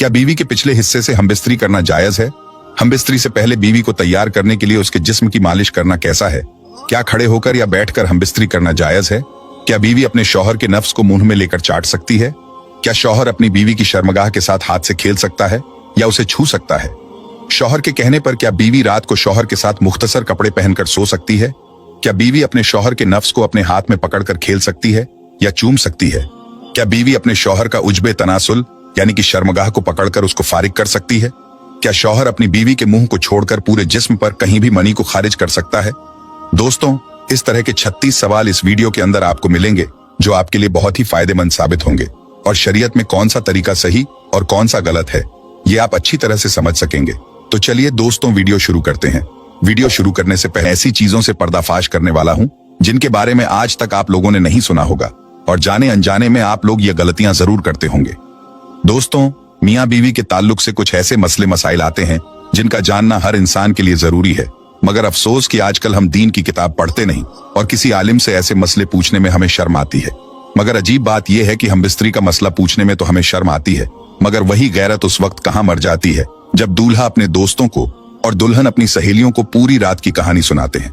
क्या बीवी के पिछले हिस्से से हमबिस्तरी करना जायज है? हमबिस्तरी से पहले बीवी को तैयार करने के लिए उसके जिस्म की मालिश करना कैसा है? क्या खड़े होकर या बैठकर हमबिस्तरी करना जायज है? क्या बीवी अपने शौहर के नफ्स को मुंह में लेकर चाट सकती है? क्या शौहर अपनी बीवी की शर्मगाह के साथ हाथ से खेल सकता है या उसे छू सकता है? शौहर के कहने पर क्या बीवी रात को शौहर के साथ मुख्तसर कपड़े पहनकर सो सकती है? क्या बीवी अपने शौहर के नफ्स को अपने हाथ में पकड़कर खेल सकती है या चूम सकती है? क्या बीवी अपने शौहर का उज्बे तनासुल यानी कि शर्मगाह को पकड़कर उसको फारिग कर सकती है? क्या शौहर अपनी बीवी के मुंह को छोड़कर पूरे जिस्म पर कहीं भी मनी को खारिज कर सकता है? दोस्तों, इस तरह के 36 सवाल इस वीडियो के अंदर आपको मिलेंगे जो आपके लिए बहुत ही फायदेमंद साबित होंगे और शरीयत में कौन सा तरीका सही और कौन सा गलत है ये आप अच्छी तरह से समझ सकेंगे। तो चलिए दोस्तों, वीडियो शुरू करते हैं। वीडियो शुरू करने से पहले ऐसी चीजों से पर्दाफाश करने वाला हूं जिनके बारे में आज तक आप लोगों ने नहीं सुना होगा और जाने अनजाने में आप लोग ये गलतियां जरूर करते होंगे। दोस्तों, मियां बीवी के ताल्लुक से कुछ ऐसे मसले मसाइल आते हैं जिनका जानना हर इंसान के लिए जरूरी है, मगर अफसोस कि आजकल हम दीन की किताब पढ़ते नहीं और किसी आलिम से ऐसे मसले पूछने में हमें शर्म आती है। मगर अजीब बात यह है कि हमबिस्तरी का मसला पूछने में तो हमें शर्म आती है, मगर वही गैरत उस वक्त कहां मर जाती है जब दूल्हा अपने दोस्तों को और दुल्हन अपनी सहेलियों को पूरी रात की कहानी सुनाते हैं।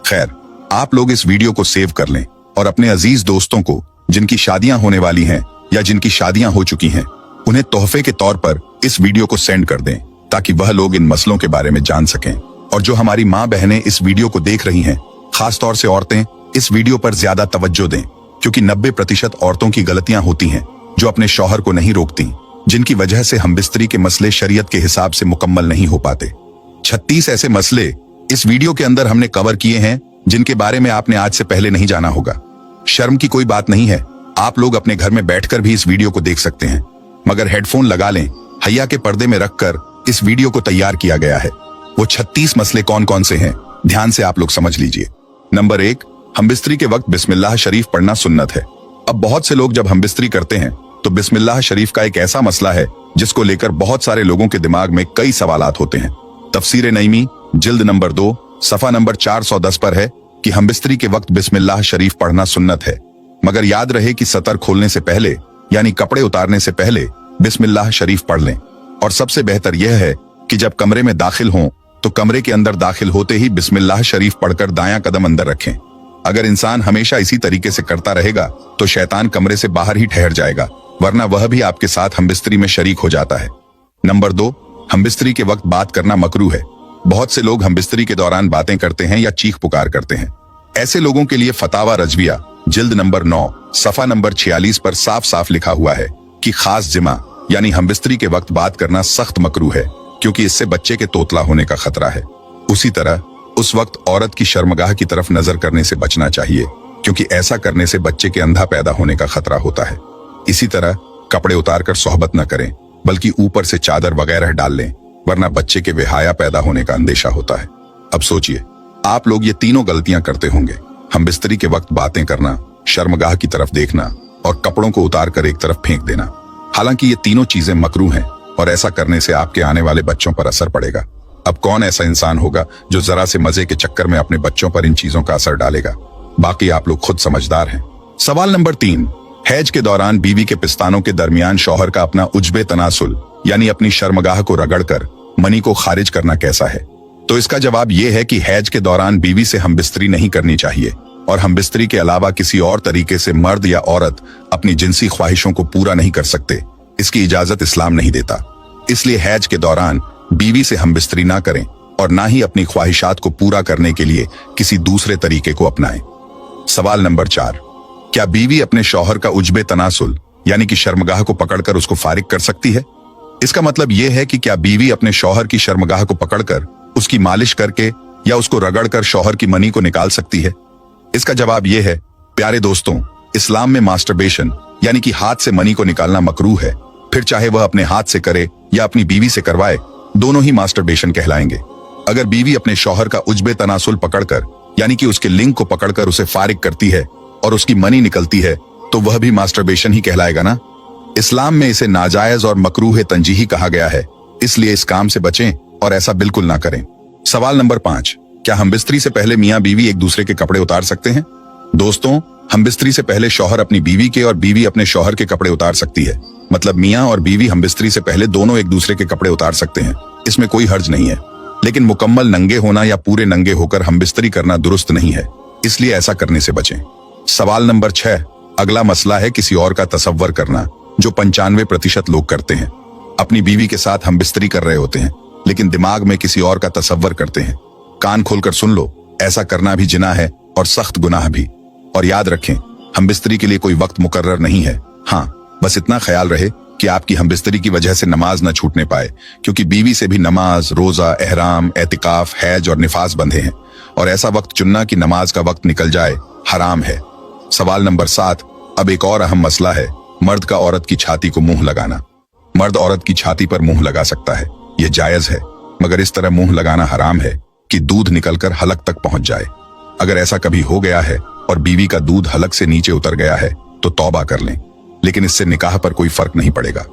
खैर, आप लोग इस वीडियो को सेव कर लें और अपने अजीज दोस्तों को जिनकी शादियां होने वाली हैं या जिनकी शादियां हो चुकी हैं उन्हें तोहफे के तौर पर इस वीडियो को सेंड कर दें ताकि वह लोग इन मसलों के बारे में जान सकें। और जो हमारी माँ बहनें इस वीडियो को देख रही हैं, खास तौर से औरतें, इस वीडियो पर ज्यादा तवज्जो दें क्योंकि 90% औरतों की गलतियां होती हैं जो अपने शौहर को नहीं रोकती, जिनकी वजह से हमबिस्तरी के मसले शरीयत के हिसाब से मुकम्मल नहीं हो पाते। 36 ऐसे मसले इस वीडियो के अंदर हमने कवर किए हैं जिनके बारे में आपने आज से पहले नहीं जाना होगा। शर्म की कोई बात नहीं है, आप लोग अपने घर में बैठकर भी इस वीडियो को देख सकते हैं, मगर हेडफोन लगा लें। हैया के पर्दे में रखकर इस वीडियो को तैयार किया गया है। वो 36 मसले कौन कौन से हैं, ध्यान से आप लोग समझ लीजिए। नंबर 1, हमबिस्तरी के वक्त बिस्मिल्लाह शरीफ पढ़ना सुन्नत है। अब बहुत से लोग जब हमबिस्तरी करते हैं तो बिस्मिल्लाह शरीफ का एक ऐसा मसला है जिसको लेकर बहुत सारे लोगों के दिमाग में कई सवालात होते हैं। तफसीर नईमी जिल्द नंबर 2 सफा नंबर 410 पर है कि हमबिस्तरी के वक्त बिस्मिल्लाह शरीफ पढ़ना सुन्नत है, मगर याद रहे कि सतर खोलने से पहले यानी कपड़े उतारने से पहले बिस्मिल्लाह शरीफ पढ़ लें। और सबसे बेहतर यह है कि जब कमरे में दाखिल हों तो कमरे के अंदर दाखिल होते ही बिस्मिल्लाह शरीफ पढ़कर दायां कदम अंदर रखें। अगर इंसान हमेशा इसी तरीके से करता रहेगा तो शैतान कमरे से बाहर ही ठहर जाएगा, वरना वह भी आपके साथ हमबिस्तरी में शरीक हो जाता है। नंबर 2, हमबिस्तरी के वक्त बात करना मकरूह है। बहुत से लोग हमबिस्तरी के दौरान बातें करते हैं या चीख पुकार करते हैं। ऐसे लोगों के लिए फतावा रजविया जिल्द नंबर 9 सफा नंबर 46 पर साफ साफ लिखा हुआ है कि खास जिमा यानी हमबिस्तरी के वक्त बात करना सख्त मकरूह है क्योंकि इससे बच्चे के तोतला होने का खतरा है। उसी तरह उस वक्त औरत की शर्मगाह की तरफ नजर करने से बचना चाहिए क्योंकि ऐसा करने से बच्चे के अंधा पैदा होने का खतरा होता है। इसी तरह कपड़े उतारकर सोहबत न करें बल्कि ऊपर से चादर वगैरह डाल लें, वरना बच्चे के बेहया पैदा होने का अंदेशा होता है। अब सोचिए, आप लोग ये तीनों गलतियां करते होंगे, हमबिस्तरी के वक्त बातें करना, शर्मगाह की तरफ देखना और कपड़ों को उतारकर एक तरफ फेंक देना। हालांकि ये तीनों चीजें मकरूह हैं और ऐसा करने से आपके आने वाले बच्चों पर असर पड़ेगा। अब कौन ऐसा इंसान होगा जो जरा से मजे के चक्कर में अपने बच्चों पर इन चीजों का असर डालेगा? बाकी आप लोग खुद समझदार हैं। सवाल नंबर 3, हैज के दौरान बीवी के पिस्तानों के दरमियान शौहर का अपना उज्बे तनासुल यानी अपनी शर्मगाह को रगड़कर मनी को खारिज करना कैसा है? तो इसका जवाब यह है कि हैज के दौरान बीवी से हमबिस्तरी नहीं करनी चाहिए और हमबिस्तरी के अलावा किसी और तरीके से मर्द या औरत अपनी जिनसी ख्वाहिशों को पूरा नहीं कर सकते। इसकी इजाजत इस्लाम नहीं देता। इसलिए हैज के दौरान बीवी से हमबिस्तरी ना करें और ना ही अपनी ख्वाहिशात को पूरा करने के लिए किसी दूसरे तरीके को अपनाएं। सवाल नंबर 4, क्या बीवी अपने शौहर का उज्बे तनासुल यानी कि शर्मगाह को पकड़कर उसको फारिग कर सकती है? इसका मतलब यह है कि क्या बीवी अपने शौहर की शर्मगाह को पकड़कर उसकी मालिश करके या उसको रगड़कर शौहर की मनी को निकाल सकती है? इसका जवाब यह है, प्यारे दोस्तों, इस्लाम में मास्टरबेशन यानी कि हाथ से मनी को निकालना मकरूह है। फिर चाहे वह अपने हाथ से करे या अपनी बीवी से करवाए, दोनों ही मास्टरबेशन कहलाएंगे। अगर बीवी अपने शौहर का उज्बे तनासुल पकड़कर यानी कि उसके लिंग को पकड़कर उसे फारिग करती है और उसकी मनी निकलती है तो वह भी मास्टरबेशन ही कहलाएगा ना। इस्लाम में इसे नाजायज और मकरूह तंजीही कहा गया है, इसलिए इस काम से बचें और ऐसा बिल्कुल ना करें। सवाल नंबर 5, क्या हमबिस्तरी से पहले मियां बीवी एक दूसरे के कपड़े उतार सकते हैं? दोस्तों, हमबिस्तरी से पहले शौहर अपनी बीवी के और बीवी अपने शौहर के कपड़े उतार सकती है, मतलब मियाँ और बीवी हमबिस्तरी से पहले दोनों एक दूसरे के कपड़े उतार सकते हैं, इसमें कोई हर्ज नहीं है। लेकिन मुकम्मल नंगे होना या पूरे नंगे होकर हमबिस्तरी करना दुरुस्त नहीं है, इसलिए ऐसा करने से बचें। सवाल नंबर 6, अगला मसला है किसी और का तसव्वुर करना, जो 95% लोग करते हैं। अपनी बीवी के साथ हमबिस्तरी कर रहे होते हैं, लेकिन दिमाग में किसी और का तसव्वुर करते हैं। कान खोलकर सुन लो, ऐसा करना भी जिना है और सख्त गुनाह भी। और याद रखें, हमबिस्तरी के लिए कोई वक्त मुकर्रर नहीं है। हाँ, बस इतना ख्याल रहे कि आपकी हमबिस्तरी की वजह से नमाज न छूटने पाए, क्योंकि बीवी से भी नमाज, रोजा, एहराम, एतिकाफ, हैज और निफास बंधे हैं, और ऐसा वक्त चुनना कि नमाज का वक्त निकल जाए हराम है। सवाल नंबर 7, अब एक और अहम मसला है, मर्द का औरत की छाती को मुंह लगाना। मर्द औरत की छाती पर मुंह लगा सकता है, यह जायज है, मगर इस तरह मुंह लगाना हराम है कि दूध निकलकर हलक तक पहुंच जाए। अगर ऐसा कभी हो गया है और बीवी का दूध हलक से नीचे उतर गया है तो तौबा कर लें, लेकिन इससे निकाह पर कोई फर्क नहीं पड़ेगा।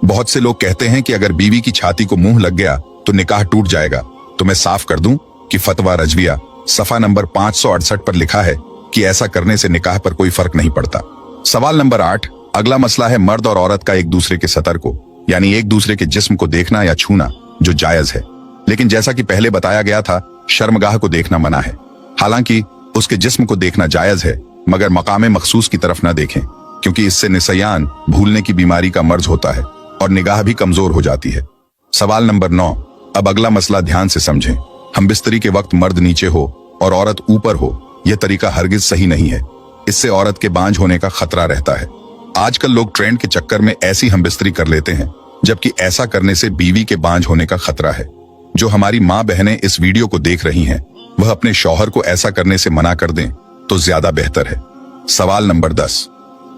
बहुत से लोग कहते हैं कि अगर बीवी की छाती को मुंह लग गया तो निकाह टूट जाएगा, तो मैं साफ कर दूं कि फतवा रजविया सफा नंबर 568 पर लिखा है कि ऐसा करने से निकाह पर कोई फर्क नहीं पड़ता। सवाल नंबर 8, अगला मसला है मर्द और औरत का एक दूसरे के सतर को, यानी एक दूसरे के जिस्म को देखना या छूना, जो जायज है। लेकिन जैसा कि पहले बताया गया था, शर्मगाह को देखना मना है। हालांकि उसके जिस्म को देखना जायज है, मगर मकामे मखसूस की तरफ ना देखें, क्योंकि इससे निसयान, भूलने की बीमारी का मर्ज होता है और निगाह भी कमजोर हो जाती है। सवाल नंबर 9, अब अगला मसला ध्यान से समझें। हमबिस्तरी के वक्त मर्द नीचे हो और औरत ऊपर हो, यह तरीका हरगिज सही नहीं है। इससे औरत के बांझ होने का खतरा रहता है। आजकल लोग ट्रेंड के चक्कर में ऐसी हमबिस्तरी कर लेते हैं, जबकि ऐसा करने से बीवी के बांझ होने का खतरा है। जो हमारी माँ बहनें इस वीडियो को देख रही हैं, वह अपने शौहर को ऐसा करने से मना कर दें तो ज्यादा बेहतर है। सवाल नंबर 10,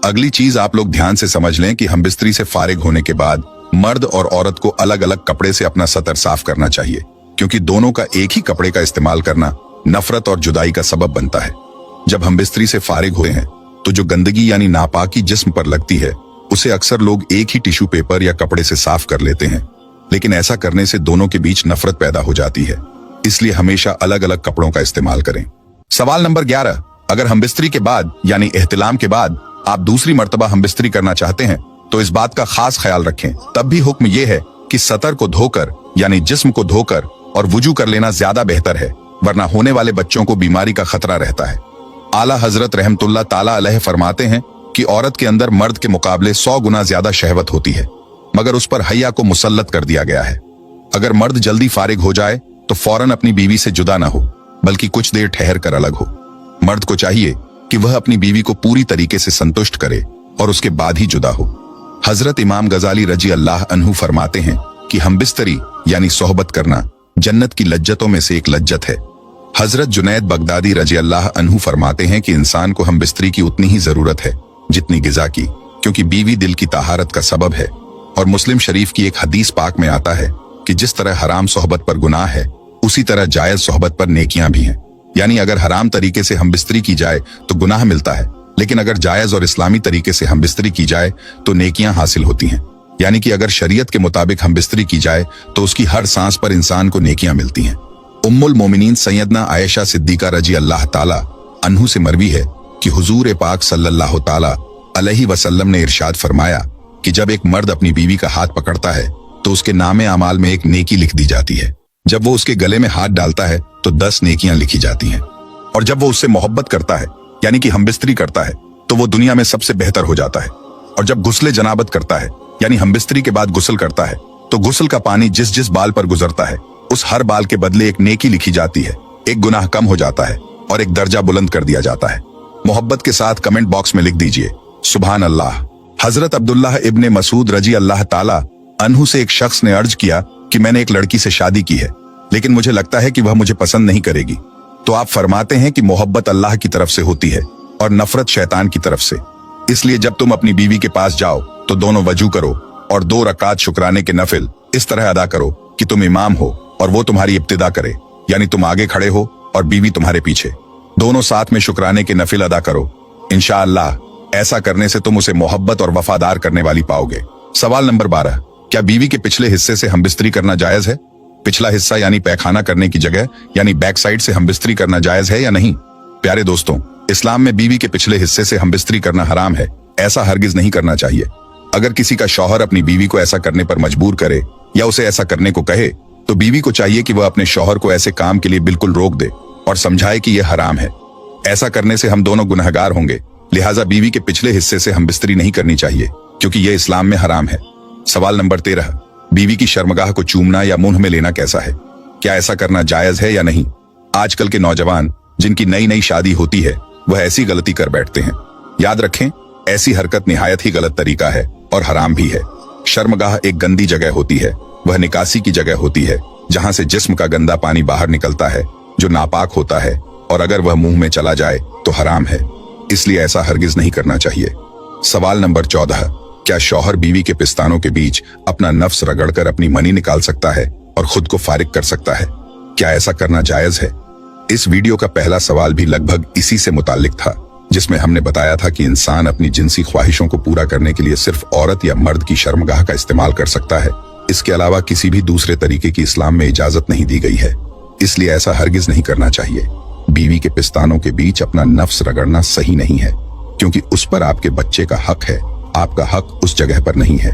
अगली चीज आप लोग ध्यान से समझ लें कि हमबिस्तरी से फारिग होने के बाद मर्द और औरत को अलग अलग कपड़े से अपना सतर साफ करना चाहिए, क्योंकि दोनों का एक ही कपड़े का इस्तेमाल करना नफरत और जुदाई का सबब बनता है। जब हमबिस्तरी से फारिग हुए हैं तो जो गंदगी यानी नापाकी जिस्म पर लगती है, उसे अक्सर लोग एक ही टिश्यू पेपर या कपड़े से साफ कर लेते हैं, लेकिन ऐसा करने से दोनों के बीच नफरत पैदा हो जाती है। इसलिए हमेशा अलग अलग कपड़ों का इस्तेमाल करें। सवाल नंबर 11, अगर हमबिस्तरी के बाद यानी एहतिलाम के बाद आप दूसरी मर्तबा हमबिस्तरी करना चाहते हैं तो इस बात का खास ख्याल रखें। तब भी हुक्म यह है कि सतर को धोकर यानी जिस्म को धोकर और वुजू कर लेना ज्यादा बेहतर है, वरना होने वाले बच्चों को बीमारी का खतरा रहता है। आला हजरत रहमतुल्लाह ताला अलैह फरमाते हैं कि औरत के अंदर मर्द के मुकाबले 100 गुना ज्यादा शहवत होती है, मगर उस पर हया को मुसल्लत कर दिया गया है। अगर मर्द जल्दी फारिग हो जाए तो फौरन अपनी बीवी से जुदा ना हो, बल्कि कुछ देर ठहर कर अलग हो। मर्द को चाहिए कि वह अपनी बीवी को पूरी तरीके से संतुष्ट करे और उसके बाद ही जुदा हो। हजरत इमाम गजाली रजी अल्लाह अन्हु फरमाते हैं कि हमबिस्तरी यानी सोहबत करना जन्नत की लज्जतों में से एक लज्जत है। हजरत जुनैद बगदादी रजी अल्लाह अन्हु फरमाते हैं कि इंसान को हमबिस्तरी की उतनी ही जरूरत है जितनी गिजा की, क्योंकि बीवी दिल की ताहारत का सबब है। और मुस्लिम शरीफ की एक हदीस पाक में आता है कि जिस तरह हराम सोहबत पर गुनाह है, उसी तरह जायज सोहबत पर नेकियां भी हैं। यानी अगर हराम तरीके से हमबिस्तरी की जाए तो गुनाह मिलता है, लेकिन अगर जायज और इस्लामी तरीके से हमबिस्तरी की जाए तो नेकियां हासिल होती हैं। यानी कि अगर शरीयत के मुताबिक हमबिस्तरी की जाए तो उसकी हर सांस पर इंसान को नेकियां मिलती हैं। उम्मुल मोमिनीन सैयदना आयशा सिद्दीका रजी अल्लाह ताला अन्हु से मरवी है कि हुजूर पाक सल्लल्लाहु ताला अलैहि वसल्लम ने इरशाद फरमाया कि जब एक मर्द अपनी बीवी का हाथ पकड़ता है तो उसके नामे अमाल में एक नेकी लिख दी जाती है। जब वो उसके गले में हाथ डालता है तो 10 नेकियां लिखी जाती हैं। और जब वो उससे मोहब्बत करता है यानी कि हमबिस्तरी करता है तो वो दुनिया में सबसे बेहतर हो जाता है। और जब गुस्ले जनाबत करता है यानी हमबिस्तरी के बाद गुस्ल करता है तो गुस्ल का पानी जिस जिस बाल पर गुजरता है उस हर बाल के बदले एक नेकी लिखी जाती है, एक गुनाह कम हो जाता है और एक दर्जा बुलंद कर दिया जाता है। मोहब्बत के साथ कमेंट बॉक्स में लिख दीजिए सुभान अल्लाह। हजरत अब्दुल्लाह इब्ने मसूद रजी अल्लाह ताला अन्हु से एक शख्स ने अर्ज किया कि मैंने एक लड़की से शादी की है, लेकिन मुझे लगता है कि वह मुझे पसंद नहीं करेगी। तो आप फरमाते हैं कि मोहब्बत अल्लाह की तरफ से होती है और नफरत शैतान की तरफ से। इसलिए जब तुम अपनी बीवी के पास जाओ तो दोनों वजू करो और 2 रकात शुक्राने के नफिल इस तरह अदा करो कि तुम इमाम हो और वो तुम्हारी इब्तिदा करे, यानी तुम आगे खड़े हो और बीवी तुम्हारे पीछे। दोनों साथ में शुक्राने के नफिल अदा करो। इंशाअल्लाह ऐसा करने से तुम उसे मोहब्बत और वफादार करने वाली पाओगे। सवाल नंबर 12, क्या बीवी के पिछले हिस्से से हमबिस्तरी करना जायज है? पिछला हिस्सा यानी पैखाना करने की जगह यानी बैक साइड से हमबिस्तरी करना जायज है या नहीं? प्यारे दोस्तों, इस्लाम में बीवी के पिछले हिस्से से हमबिस्तरी करना हराम है। ऐसा हरगिज नहीं करना चाहिए। अगर किसी का शौहर अपनी बीवी को ऐसा करने पर मजबूर करे या उसे ऐसा करने को कहे, तो बीवी को चाहिए कि वह अपने शौहर को ऐसे काम के लिए बिल्कुल रोक दे और समझाए कि यह हराम है। ऐसा करने से हम दोनों गुनहगार होंगे, लिहाजा बीवी के पिछले हिस्से से हम बिस्तरी नहीं करनी चाहिए, क्योंकि यह इस्लाम में हराम है। सवाल नंबर 13, बीवी की शर्मगाह को चूमना या मुंह में लेना कैसा है? क्या ऐसा करना जायज है या नहीं? आजकल के नौजवान जिनकी नई नई शादी होती है, वह ऐसी गलती कर बैठते हैं। याद रखें, ऐसी हरकत निहायत ही गलत तरीका है और हराम भी है। शर्मगाह एक गंदी जगह होती है, वह निकासी की जगह होती है जहां से जिस्म का गंदा पानी बाहर निकलता है जो नापाक होता है, और अगर वह मुंह में चला जाए तो हराम है, इसलिए ऐसा हरगिज नहीं करना चाहिए। सवाल नंबर 14, क्या शौहर बीवी के पिस्तानों के बीच अपना नफ्स रगड़कर अपनी मनी निकाल सकता है और खुद को फारिग कर सकता है? क्या ऐसा करना जायज है? इस वीडियो का पहला सवाल भी लगभग इसी से मुताल्लिक था, जिसमें हमने बताया था कि इंसान अपनी जिनसी ख्वाहिशों को पूरा करने के लिए सिर्फ औरत या मर्द की शर्मगाह का इस्तेमाल कर सकता है। इसके अलावा किसी भी दूसरे तरीके की इस्लाम में इजाजत नहीं दी गई है, इसलिए ऐसा हरगिज नहीं करना चाहिए। बीवी के पिस्तानों के बीच अपना नफ्स रगड़ना सही नहीं है, क्योंकि उस पर आपके बच्चे का हक है, आपका हक उस जगह पर नहीं है।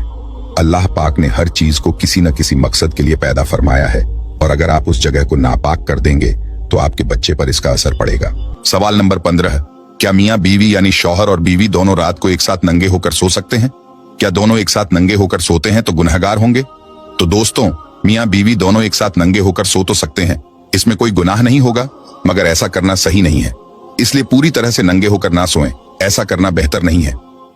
अल्लाह पाक ने हर चीज को किसी न किसी मकसद के लिए पैदा फरमाया है, और अगर आप उस जगह को नापाक कर देंगे तो आपके बच्चे पर इसका असर पड़ेगा। सवाल नंबर 15, क्या मियाँ बीवी यानी शौहर और बीवी दोनों रात को एक साथ नंगे होकर सो सकते हैं? क्या दोनों एक साथ नंगे होकर सोते हैं तो गुनहगार होंगे? तो दोस्तों, मियाँ बीवी दोनों एक साथ नंगे होकर सो तो सकते हैं, इसमें कोई गुनाह नहीं होगा, मगर ऐसा करना सही नहीं है, इसलिए पूरी तरह से नंगे होकर ना सोएं, ऐसा करना बेहतर नहीं है।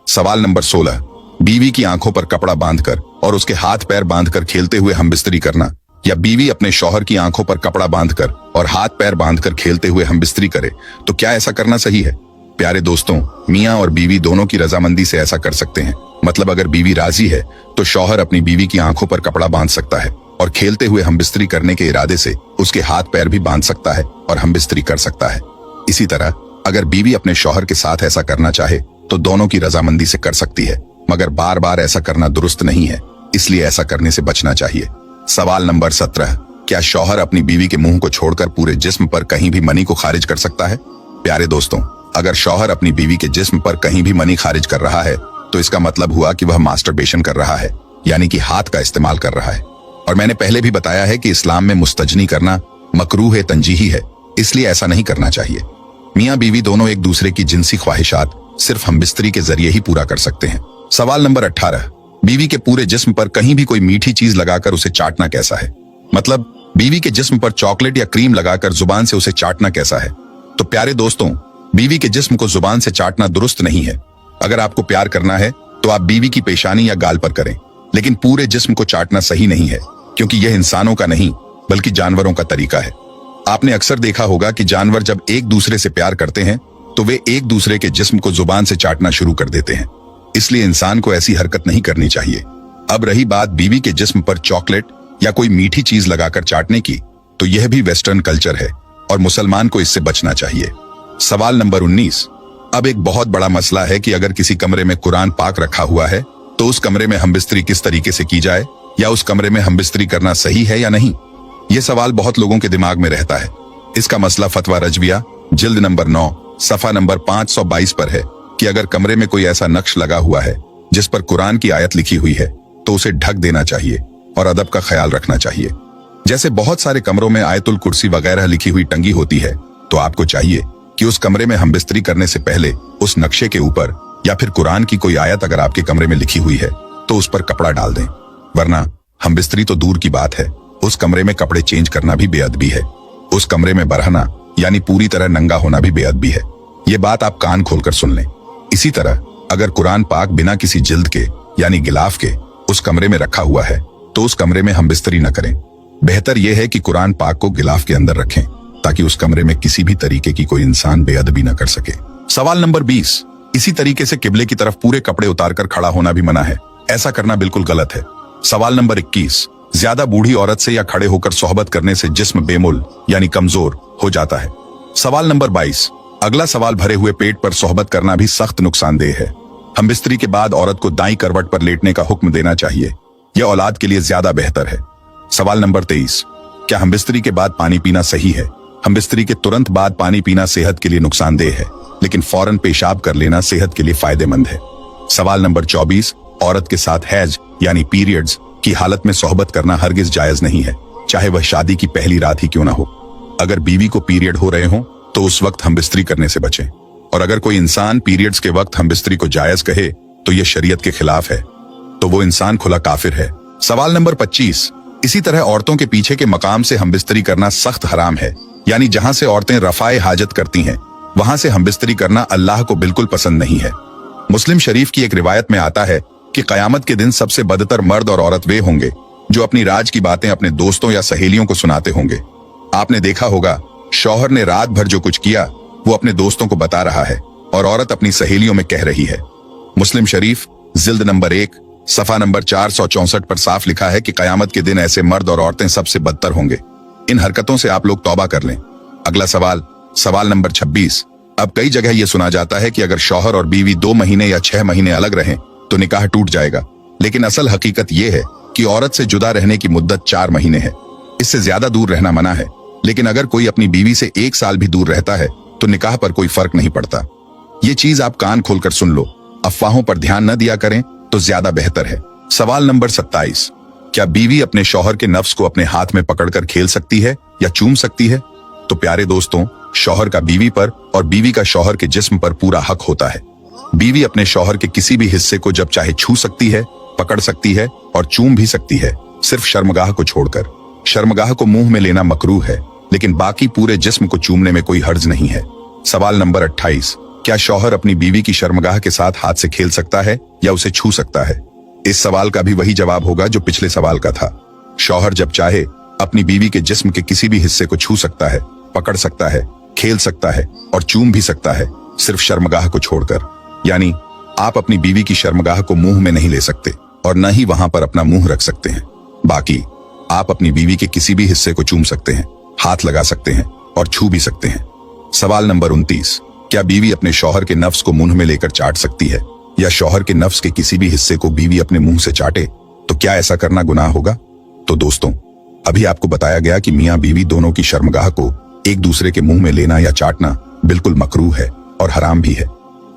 सवाल नंबर 16, बीवी की आंखों पर कपड़ा बांधकर और उसके हाथ पैर बांधकर खेलते हुए हम बिस्तरी करना, या बीवी अपने शौहर की आंखों पर कपड़ा बांधकर और हाथ पैर बांधकर खेलते हुए हम बिस्तरी करे, तो क्या ऐसा करना सही है? प्यारे दोस्तों, मियाँ और बीवी दोनों की रजामंदी से ऐसा कर सकते हैं। मतलब अगर बीवी राजी है तो शौहर अपनी बीवी की आंखों पर कपड़ा बांध सकता है और खेलते हुए हम बिस्तरी करने के इरादे से उसके हाथ पैर भी बांध सकता है और हम बिस्तरी कर सकता है। इसी तरह अगर बीवी अपने शौहर के साथ ऐसा करना चाहे तो दोनों की रजामंदी से कर सकती है, मगर बार बार ऐसा करना दुरुस्त नहीं है, इसलिए ऐसा करने से बचना चाहिए। सवाल नंबर 17, क्या शौहर अपनी बीवी के मुंह को छोड़कर पूरे जिस्म पर कहीं भी मनी को खारिज कर सकता है? प्यारे दोस्तों, अगर शौहर अपनी बीवी के जिस्म पर कहीं भी मनी खारिज कर रहा है तो इसका मतलब हुआ कि वह मास्टरबेशन कर रहा है, यानी कि हाथ का इस्तेमाल कर रहा है। और मैंने पहले भी बताया है कि इस्लाम में मुस्तजनी करना मकरूह तंजीही है, इसलिए ऐसा नहीं करना चाहिए। मियाँ बीवी दोनों एक दूसरे की जिनसी ख्वाहिशात सिर्फ हम बिस्तरी के जरिए ही पूरा कर सकते हैं। सवाल नंबर 18, बीवी के पूरे जिस्म पर कहीं भी कोई मीठी चीज लगाकर उसे चाटना कैसा है? मतलब बीवी के जिस्म पर चॉकलेट या क्रीम लगाकर जुबान से उसे चाटना कैसा है? तो प्यारे दोस्तों, बीवी के जिस्म को जुबान से चाटना दुरुस्त नहीं है। अगर आपको प्यार करना है तो आप बीवी की पेशानी या गाल पर करें, लेकिन पूरे जिस्म को चाटना सही नहीं है, क्योंकि यह इंसानों का नहीं बल्कि जानवरों का तरीका है। आपने अक्सर देखा होगा कि जानवर जब एक दूसरे से प्यार करते हैं तो वे एक दूसरे के जिस्म को जुबान से चाटना शुरू कर देते हैं, इसलिए इंसान को ऐसी हरकत नहीं करनी चाहिए। अब रही बात बीवी के जिस्म पर चॉकलेट या कोई मीठी चीज लगाकर चाटने की, तो यह भी वेस्टर्न कल्चर है और मुसलमान को इससे बचना चाहिए। सवाल नंबर 19, अब एक बहुत बड़ा मसला है कि अगर किसी कमरे में कुरान पाक रखा हुआ है तो उस कमरे में हम बिस्तरी किस तरीके से की जाए, या उस कमरे में हम बिस्तरी करना सही है या नहीं? यह सवाल बहुत लोगों के दिमाग में रहता है। इसका मसला फतवा रजविया जिल्द नंबर 9 सफा नंबर 522 पर है कि अगर कमरे में कोई ऐसा नक्श लगा हुआ है जिस पर कुरान की आयत लिखी हुई है तो उसे ढक देना चाहिए और अदब का ख्याल रखना चाहिए। जैसे बहुत सारे कमरों में आयतुल कुर्सी वगैरह लिखी हुई टंगी होती है, तो आपको चाहिए कि उस कमरे में हम बिस्तरी करने से पहले उस नक्शे के ऊपर या फिर कुरान की कोई आयत अगर आपके कमरे में लिखी हुई है तो उस पर कपड़ा डाल दें, वरना हम बिस्तरी तो दूर की बात है, उस कमरे में कपड़े चेंज करना भी बेअदबी है। उस कमरे में बरहना यानी पूरी तरह नंगा होना भी बेअदबी है। ये बात आप कान खोलकर सुन लें। इसी तरह अगर कुरान पाक बिना किसी जिल्द के यानी गिलाफ के उस कमरे में रखा हुआ है तो उस कमरे में हम बिस्तरी न करें। बेहतर यह है कि कुरान पाक को गिलाफ के अंदर रखें ताकि उस कमरे में किसी भी तरीके की कोई इंसान बेअदबी न कर सके। सवाल नंबर 20, इसी तरीके से किबले की तरफ पूरे कपड़े उतारकर खड़ा होना भी मना है, ऐसा करना बिल्कुल गलत है। सवाल नंबर 21, ज्यादा बूढ़ी औरत से या खड़े होकर सोहबत करने से जिस्म बेमुल यानी कमजोर हो जाता है। सवाल नंबर 22, अगला सवाल भरे हुए पेट पर सोहबत करना भी सख्त नुकसानदेह है। हम बिस्तरी के बाद औरत को दाईं करवट पर लेटने का हुक्म देना चाहिए, यह औलाद के लिए ज्यादा बेहतर है। सवाल नंबर 23, क्या हम बिस्तरी के बाद पानी पीना सही है? हम बिस्तरी के तुरंत बाद पानी पीना सेहत के लिए नुकसानदेह है, लेकिन फौरन पेशाब कर लेना सेहत के लिए फायदेमंद है। सवाल नंबर 24, औरत के साथ हैज यानी पीरियड्स की हालत में सोहबत करना हरगिज जायज नहीं है, चाहे वह शादी की पहली रात ही क्यों ना हो। अगर बीवी को पीरियड हो रहे हों तो उस वक्त हमबिस्तरी करने से बचें। और अगर कोई इंसान पीरियड्स के वक्त हमबिस्तरी को जायज कहे तो यह शरीयत के खिलाफ है, तो वो इंसान खुला काफिर है। सवाल नंबर 25, इसी तरह औरतों के पीछे के मकाम से हमबिस्तरी करना सख्त हराम है, यानी जहां से औरतें रफाए हाजत करती हैं वहां से हमबिस्तरी करना अल्लाह को बिल्कुल पसंद नहीं है। मुस्लिम शरीफ की एक रिवायत में आता है कि कयामत के दिन सबसे बदतर मर्द और औरत वे होंगे जो अपनी राज की बातें अपने दोस्तों या सहेलियों को सुनाते होंगे। आपने देखा होगा, शौहर ने रात भर जो कुछ किया वो अपने दोस्तों को बता रहा है और औरत अपनी सहेलियों में कह रही है। मुस्लिम शरीफ जिल्द नंबर 1 सफा नंबर 464 पर साफ लिखा है कि कयामत के दिन ऐसे मर्द और औरतें सबसे बदतर होंगे। इन हरकतों से आप लोग तौबा कर लें। अगला सवाल, सवाल नंबर 26, अब कई जगह यह सुना जाता है कि अगर शौहर और बीवी 2 महीने या 6 महीने अलग रहें तो निकाह टूट जाएगा, लेकिन असल हकीकत यह है कि औरत से जुदा रहने की मुद्दत 4 महीने है। इससे ज्यादा दूर रहना मना है, लेकिन अगर कोई अपनी बीवी से 1 साल भी दूर रहता है तो निकाह पर कोई फर्क नहीं पड़ता। ये चीज आप कान खोलकर सुन लो, अफवाहों पर ध्यान न दिया करें तो ज्यादा बेहतर है। सवाल नंबर 27, क्या बीवी अपने शौहर के नफ्स को अपने हाथ में पकड़कर खेल सकती है या चूम सकती है? तो प्यारे दोस्तों, शौहर का बीवी पर और बीवी का शौहर के जिस्म पर पूरा हक होता है। बीवी अपने शौहर के किसी भी हिस्से को जब चाहे छू सकती है, पकड़ सकती है और चूम भी सकती है, सिर्फ शर्मगाह को छोड़कर। शर्मगाह को मुंह में लेना मकरूह है, लेकिन बाकी पूरे जिस्म को चूमने में कोई हर्ज नहीं है। सवाल नंबर 28, क्या शौहर अपनी बीवी की शर्मगाह के साथ हाथ से खेल सकता है या उसे छू सकता है? इस सवाल का भी वही जवाब होगा जो पिछले सवाल का था। शौहर जब चाहे अपनी बीवी के जिस्म के किसी भी हिस्से को छू सकता है, पकड़ सकता है, खेल सकता है और चूम भी सकता है, सिर्फ शर्मगाह को छोड़कर। यानी आप अपनी बीवी की शर्मगाह को मुंह में नहीं ले सकते और न ही वहां पर अपना मुंह रख सकते हैं। बाकी आप अपनी बीवी के किसी भी हिस्से को चूम सकते हैं, हाथ लगा सकते हैं और छू भी सकते हैं। सवाल नंबर 29, क्या बीवी अपने शौहर के नफ्स को मुंह में लेकर चाट सकती है या शौहर के नफ्स के किसी भी हिस्से को बीवी अपने मुंह से चाटे तो क्या ऐसा करना गुनाह होगा? तो दोस्तों, अभी आपको बताया गया कि मियां बीवी दोनों की शर्मगाह को एक दूसरे के मुंह में लेना या चाटना बिल्कुल मकरूह है और हराम भी है,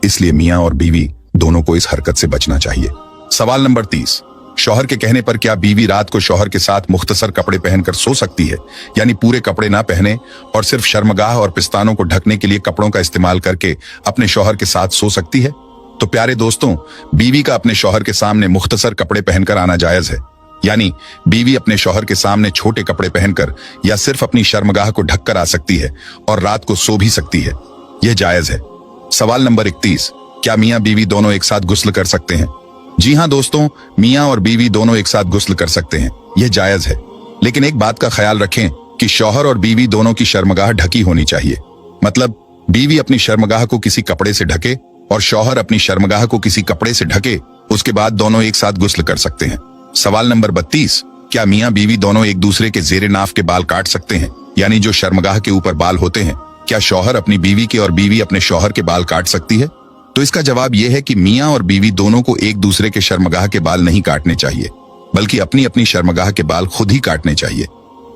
इसलिए मियां और बीवी दोनों को इस हरकत से बचना चाहिए। सवाल नंबर 30, शौहर के कहने पर क्या बीवी रात को शौहर के साथ मुख्तसर कपड़े पहनकर सो सकती है, यानी पूरे कपड़े ना पहने और सिर्फ शर्मगाह और पिस्तानों को ढकने के लिए कपड़ों का इस्तेमाल करके अपने शौहर के साथ सो सकती है? तो प्यारे दोस्तों, बीवी का अपने शौहर के सामने मुख्तसर कपड़े पहनकर आना जायज है, यानी बीवी अपने शौहर के सामने छोटे कपड़े पहनकर या सिर्फ अपनी शर्मगाह को ढककर आ सकती है और रात को सो भी सकती है, यह जायज है। सवाल नंबर 31, क्या मियां बीवी दोनों एक साथ गुस्ल कर सकते हैं? जी हाँ दोस्तों, मियां और बीवी दोनों एक साथ गुस्ल कर सकते हैं, यह जायज है, लेकिन एक बात का ख्याल रखें कि शौहर और बीवी दोनों की शर्मगाह ढकी होनी चाहिए। मतलब बीवी अपनी शर्मगाह को किसी कपड़े से ढके और शौहर अपनी शर्मगाह को किसी कपड़े से ढके, उसके बाद दोनों एक साथ गुस्ल कर सकते हैं। सवाल नंबर 32, क्या मियां बीवी दोनों एक दूसरे के जेरे नाफ के बाल काट सकते हैं, यानी जो शर्मगाह के ऊपर बाल होते हैं? क्या शौहर अपनी बीवी के और बीवी अपने शौहर के बाल काट सकती है? तो इसका जवाब यह है कि मियां और बीवी दोनों को एक दूसरे के शर्मगाह के बाल नहीं काटने चाहिए, बल्कि अपनी अपनी शर्मगाह के बाल खुद ही काटने चाहिए।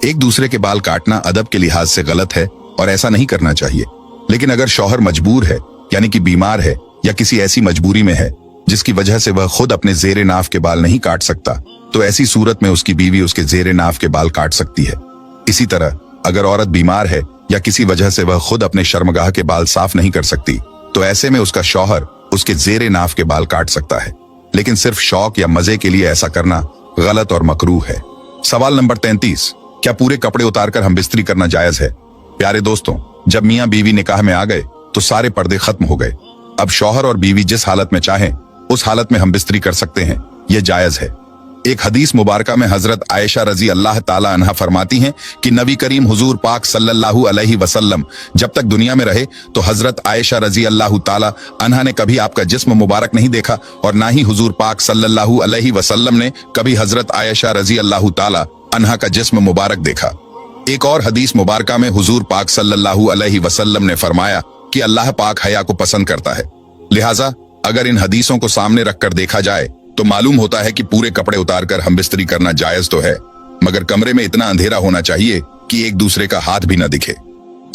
एक दूसरे के बाल काटना अदब के लिहाज से गलत है और ऐसा नहीं करना चाहिए। लेकिन अगर शौहर मजबूर है, यानी कि बीमार है या किसी ऐसी मजबूरी में है जिसकी वजह से वह खुद अपने जेरे नाफ के बाल नहीं काट सकता, तो ऐसी सूरत में उसकी बीवी उसके जेरे नाफ के बाल काट सकती है। इसी तरह अगर औरत बीमार है या किसी वजह से वह खुद अपने शर्मगाह के बाल साफ नहीं कर सकती, तो ऐसे में उसका शौहर उसके जेरे नाफ के बाल काट सकता है, लेकिन सिर्फ शौक या मजे के लिए ऐसा करना गलत और मकरूह है। सवाल नंबर 33, क्या पूरे कपड़े उतारकर हमबिस्तरी करना जायज है? प्यारे दोस्तों, जब मियां बीवी निकाह में आ गए तो सारे पर्दे खत्म हो गए। अब शौहर और बीवी जिस हालत में चाहें उस हालत में हमबिस्तरी कर सकते हैं, यह जायज है। एक हदीस मुबारका में हजरत आयशा रजी अल्लाह ताला अन्हा फरमाती हैं कि नबी करीम हुजूर पाक सल्लल्लाहु अलैहि वसल्लम जब तक दुनिया में रहे तो हजरत आयशा रजी अल्लाह ताला अन्हा ने कभी आपका जिस्म मुबारक नहीं देखा और ना ही हुजूर पाक सल्लल्लाहु अलैहि वसल्लम ने कभी हजरत आयशा रजी अल्लाह ताला अन्हा का जिस्म मुबारक देखा। एक और हदीस मुबारका में हुजूर पाक सल्लल्लाहु अलैहि वसल्लम ने फरमाया कि अल्लाह पाक हया को पसंद करता है। लिहाजा अगर इन हदीसों को सामने रखकर देखा जाए तो मालूम होता है कि पूरे कपड़े उतारकर हमबिस्तरी करना जायज तो है, मगर कमरे में इतना अंधेरा होना चाहिए कि एक दूसरे का हाथ भी न दिखे।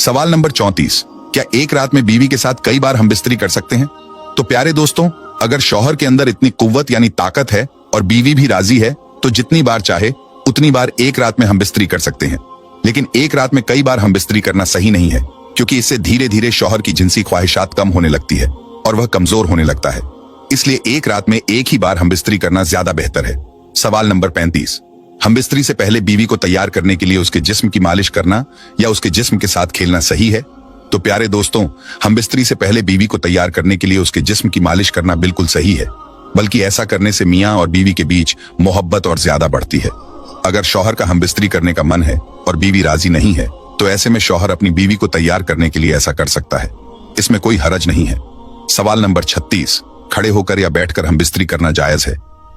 सवाल नंबर 34, क्या एक रात में बीवी के साथ कई बार हमबिस्तरी कर सकते हैं? तो प्यारे दोस्तों, अगर शौहर के अंदर इतनी कुव्वत यानी ताकत है और बीवी भी राजी है तो जितनी बार चाहे उतनी बार एक रात में हम बिस्तरी कर सकते हैं। लेकिन एक रात में कई बार हम बिस्तरी करना सही नहीं है, क्योंकि इससे धीरे धीरे शौहर की जिनसी ख्वाहिशात कम होने लगती है और वह कमजोर होने लगता है। इसलिए एक रात में एक ही बार हम बिस्तरी करना ज्यादा बेहतर है। सवाल नंबर 35, हम बिस्तरी से पहले बीवी को तैयार करने के लिए उसके जिस्म की मालिश करना या उसके जिस्म के साथ खेलना सही है? तो प्यारे दोस्तों, हम बिस्तरी से पहले बीवी को तैयार करने के लिए उसके जिस्म की मालिश करना बिल्कुल सही है, बल्कि ऐसा करने से मियाँ और बीवी के बीच मोहब्बत और ज्यादा बढ़ती है। अगर शौहर का हम बिस्तरी करने का मन है और बीवी राजी नहीं है तो ऐसे में शौहर अपनी बीवी को तैयार करने के लिए ऐसा कर सकता है, इसमें कोई हरज नहीं है। सवाल नंबर 36, खड़े होकर या बैठकर हम बिस्तरी करना जायज है?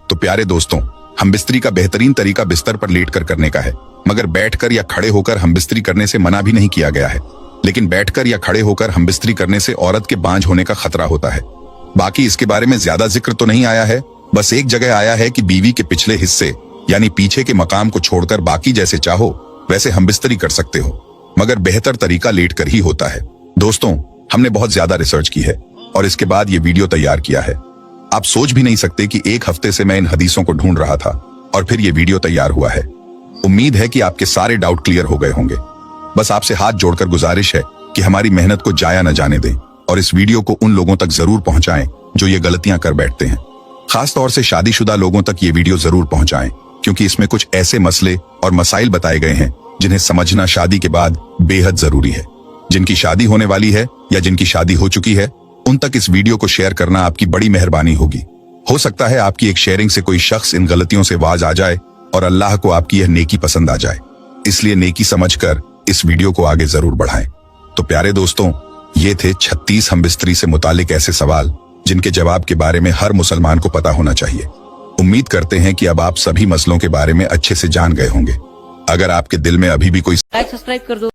तो प्यारे दोस्तों, हम बिस्तरी का बेहतरीन तरीका बिस्तर पर लेटकर करने का है, मगर बैठकर या खड़े होकर हम बिस्तरी करने से मना भी नहीं किया गया है। लेकिन बैठकर या खड़े होकर हम बिस्तरी करने से औरत के बांझ होने का खतरा होता है। बाकी इसके बारे में ज्यादा जिक्र तो नहीं आया है, बस एक जगह आया है कि बीवी के पिछले हिस्से यानी पीछे के मकाम को छोड़कर बाकी जैसे चाहो वैसे हम बिस्तरी कर सकते हो, मगर बेहतर तरीका लेटकर ही होता है। दोस्तों, हमने बहुत ज्यादा रिसर्च की है और इसके बाद ये वीडियो तैयार किया है। आप सोच भी नहीं सकते कि एक हफ्ते से मैं इन हदीसों को ढूंढ रहा था और फिर ये वीडियो तैयार हुआ है। उम्मीद है कि आपके सारे डाउट क्लियर हो गए होंगे। बस आपसे हाथ जोड़कर गुजारिश है कि हमारी मेहनत को जाया न जाने दें और इस वीडियो को उन लोगों तक जरूर पहुंचाएं जो ये गलतियां कर बैठते हैं। खास तौर से शादीशुदा लोगों तक ये वीडियो जरूर पहुंचाएं, क्योंकि इसमें कुछ ऐसे मसले और मसाइल बताए गए हैं जिन्हें समझना शादी के बाद बेहद जरूरी है। जिनकी शादी होने वाली है या जिनकी शादी हो चुकी है, उन तक इस वीडियो को शेयर करना आपकी बड़ी मेहरबानी होगी। हो सकता है आपकी एक शेयरिंग से कोई शख्स इन गलतियों से वाज आ जाए और अल्लाह को आपकी यह नेकी पसंद आ जाए। इसलिए नेकी समझकर इस वीडियो को आगे जरूर बढ़ाएं। तो प्यारे दोस्तों, ये थे 36 हम बिस्तरी से मुतालिक ऐसे सवाल जिनके जवाब के बारे में हर मुसलमान को पता होना चाहिए। उम्मीद करते हैं कि अब आप सभी मसलों के बारे में अच्छे से जान गए होंगे। अगर आपके दिल में अभी भी कोई लाइक सब्सक्राइब कर दो।